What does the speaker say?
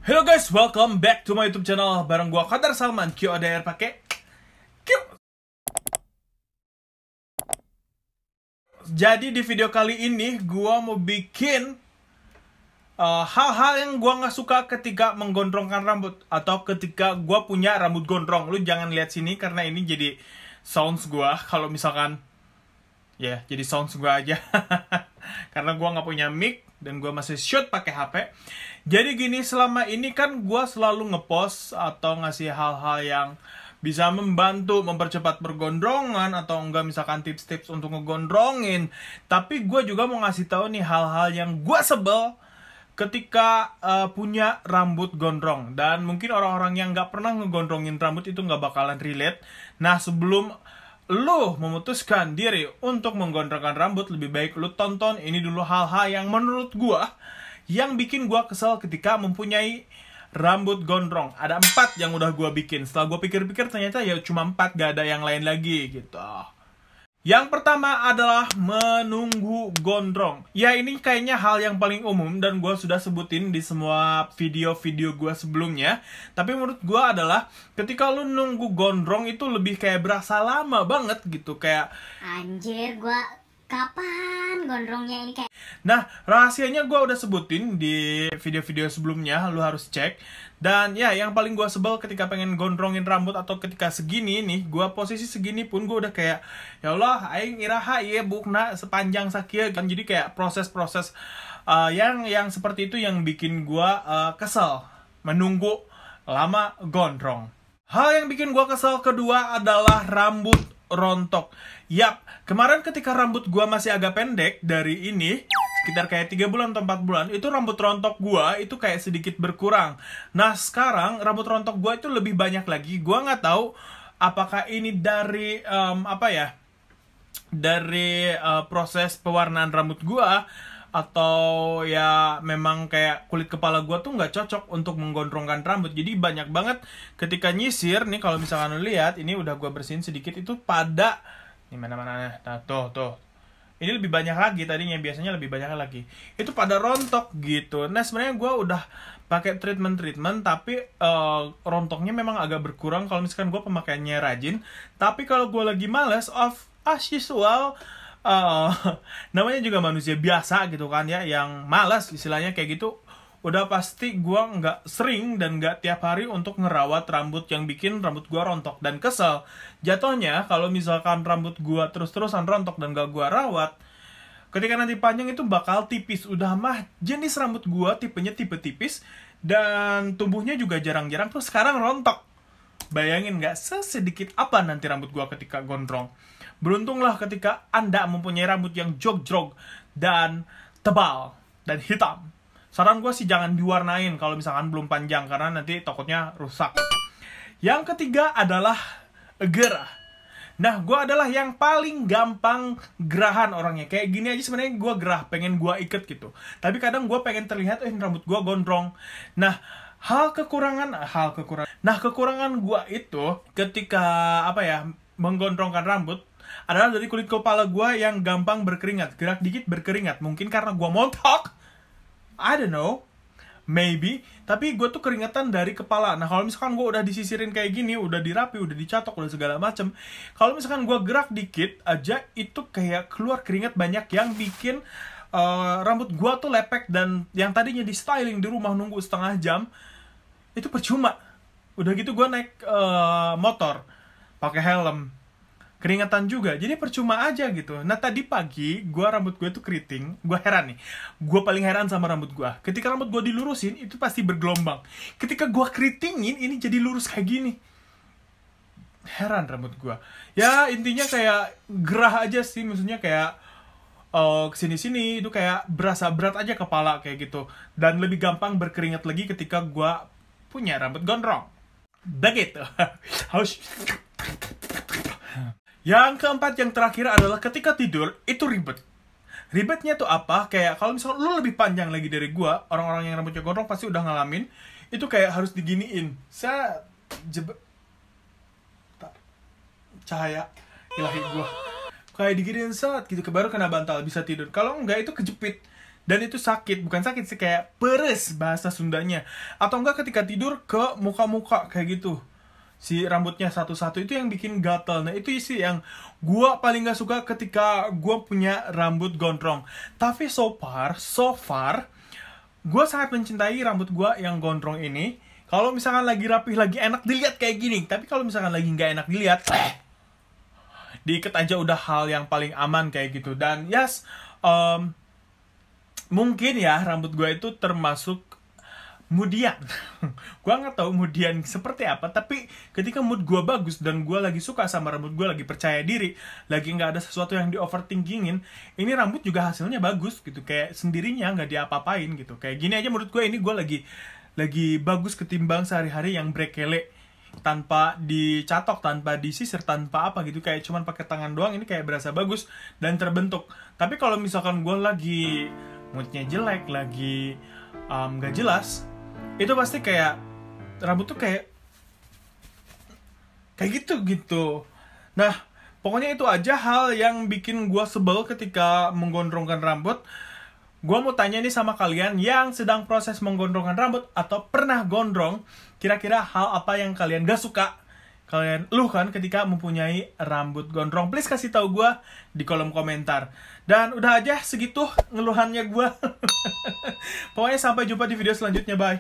Hello guys, welcome back to my YouTube channel. Bareng gua Qadar Salman, QODR pakai Q. Jadi di video kali ini gua mau bikin hal-hal yang gua nggak suka ketika menggondrongkan rambut atau ketika gua punya rambut gondrong. Lu jangan lihat sini karena ini jadi sounds gua. Kalau misalkan jadi sounds gua aja. Karena gua nggak punya mic dan gua masih shoot pakai HP. Jadi gini, selama ini kan gue selalu ngepost atau ngasih hal-hal yang bisa membantu mempercepat pergondrongan atau enggak misalkan tips-tips untuk ngegondrongin. Tapi gue juga mau ngasih tahu nih hal-hal yang gue sebel ketika punya rambut gondrong. Dan mungkin orang-orang yang nggak pernah ngegondrongin rambut itu nggak bakalan relate. Nah, sebelum lu memutuskan diri untuk menggondrongkan rambut, lebih baik lu tonton ini dulu hal-hal yang menurut gue yang bikin gue kesel ketika mempunyai rambut gondrong. Ada 4 yang udah gue bikin. Setelah gue pikir-pikir ternyata ya cuma 4, gak ada yang lain lagi gitu. Yang pertama adalah menunggu gondrong. Ya ini kayaknya hal yang paling umum dan gue sudah sebutin di semua video-video gue sebelumnya. Tapi menurut gue adalah ketika lu nunggu gondrong itu lebih kayak berasa lama banget gitu. Kayak anjir, gue kapan gondrongnya ini kayak. Nah, rahasianya gue udah sebutin di video-video sebelumnya, lu harus cek. Dan ya, yang paling gue sebel ketika pengen gondrongin rambut atau ketika segini nih, gue posisi segini pun gue udah kayak, ya Allah, aing iraha ieu bukna sepanjang sakieu kan. Jadi kayak proses-proses yang seperti itu yang bikin gue kesel menunggu lama gondrong. Hal yang bikin gue kesel kedua adalah rambut rontok. Yap, kemarin ketika rambut gua masih agak pendek dari ini, sekitar kayak 3 bulan atau 4 bulan, itu rambut rontok gua itu kayak sedikit berkurang. Nah, sekarang rambut rontok gua itu lebih banyak lagi. Gua nggak tahu apakah ini dari dari proses pewarnaan rambut gua atau ya memang kayak kulit kepala gua tuh nggak cocok untuk menggondrongkan rambut. Jadi banyak banget ketika nyisir nih, kalau misalkan lu lihat ini udah gua bersihin sedikit, itu pada ini mana-mana. Nah, tuh. Ini lebih banyak lagi tadinya, biasanya lebih banyak lagi. Itu pada rontok gitu. Nah, sebenarnya gua udah pakai treatment, tapi rontoknya memang agak berkurang kalau misalkan gua pemakaiannya rajin. Tapi kalau gua lagi males, as usual, namanya juga manusia biasa gitu kan ya, yang malas istilahnya kayak gitu, udah pasti gue nggak sering dan nggak tiap hari untuk ngerawat rambut yang bikin rambut gue rontok. Dan kesel jatuhnya kalau misalkan rambut gue terus-terusan rontok dan gak gue rawat, ketika nanti panjang itu bakal tipis. Udah mah jenis rambut gue tipenya tipe tipis dan tumbuhnya juga jarang-jarang, terus sekarang rontok. Bayangin nggak sesedikit apa nanti rambut gue ketika gondrong. Beruntunglah ketika Anda mempunyai rambut yang jog-jog dan tebal dan hitam. Saran gue sih jangan diwarnain kalau misalkan belum panjang, karena nanti takutnya rusak. Yang ketiga adalah gerah. Nah, gue adalah yang paling gampang gerahan orangnya. Kayak gini aja sebenarnya gue gerah, pengen gue iket gitu. Tapi kadang gue pengen terlihat, rambut gue gondrong. Nah, kekurangan gue itu ketika menggondrongkan rambut adalah dari kulit kepala gue yang gampang berkeringat. Gerak dikit berkeringat. Mungkin karena gue montok, I don't know, maybe. Tapi gue tuh keringetan dari kepala. Nah, kalau misalkan gue udah disisirin kayak gini, udah dirapi, udah dicatok, udah segala macem, kalau misalkan gue gerak dikit aja, itu kayak keluar keringat banyak yang bikin rambut gue tuh lepek. Dan yang tadinya di styling di rumah nunggu setengah jam, itu percuma. Udah gitu gue naik motor, pakai helm, keringetan juga, jadi percuma aja gitu. Nah, tadi pagi rambut gue tuh keriting. Gue heran nih, gue paling heran sama rambut gue. Ketika rambut gue dilurusin itu pasti bergelombang. Ketika gue keritingin ini jadi lurus kayak gini. Heran rambut gue. Ya intinya kayak gerah aja sih, maksudnya kayak kesini-sini itu kayak berasa berat aja kepala kayak gitu. Dan lebih gampang berkeringat lagi ketika gue punya rambut gondrong. Begitu. Yang keempat, yang terakhir adalah ketika tidur itu ribet. Ribetnya tuh apa? Kayak kalau misalnya lu lebih panjang lagi dari gua, orang-orang yang rambutnya gondrong pasti udah ngalamin. Itu kayak harus diginiin. Cahaya ilahi gua. Kayak diginiin saat gitu, baru kena bantal bisa tidur. Kalau enggak itu kejepit. Dan itu sakit, bukan sakit sih, kayak peres bahasa Sundanya. Atau enggak ketika tidur ke muka-muka kayak gitu. Si rambutnya satu-satu itu yang bikin gatel. Nah itu sih yang gua paling gak suka ketika gua punya rambut gondrong. Tapi so far, gua sangat mencintai rambut gua yang gondrong ini. Kalau misalkan lagi rapih, lagi enak dilihat kayak gini. Tapi kalau misalkan lagi nggak enak dilihat, diikat aja udah hal yang paling aman kayak gitu. Dan yes, mungkin ya rambut gue itu termasuk moodian. Gue nggak tahu moodian seperti apa, tapi ketika mood gue bagus dan gue lagi suka sama rambut gue, lagi percaya diri, lagi nggak ada sesuatu yang di overthinkingin, ini rambut juga hasilnya bagus gitu, kayak sendirinya nggak diapa-apain gitu. Kayak gini aja menurut gue, ini gue lagi bagus ketimbang sehari-hari yang brekele, tanpa dicatok, tanpa disisir, tanpa apa gitu, kayak cuman pakai tangan doang. Ini kayak berasa bagus dan terbentuk. Tapi kalau misalkan gue lagi moodnya jelek, lagi gak jelas, itu pasti kayak rambut tuh kayak gitu. Nah, pokoknya itu aja hal yang bikin gue sebel ketika menggondrongkan rambut. Gue mau tanya nih sama kalian yang sedang proses menggondrongkan rambut atau pernah gondrong, kira-kira hal apa yang kalian gak suka, kalian eluhkan ketika mempunyai rambut gondrong? Please kasih tahu gue di kolom komentar. Dan udah aja segitu ngeluhannya gue. Pokoknya sampai jumpa di video selanjutnya, bye.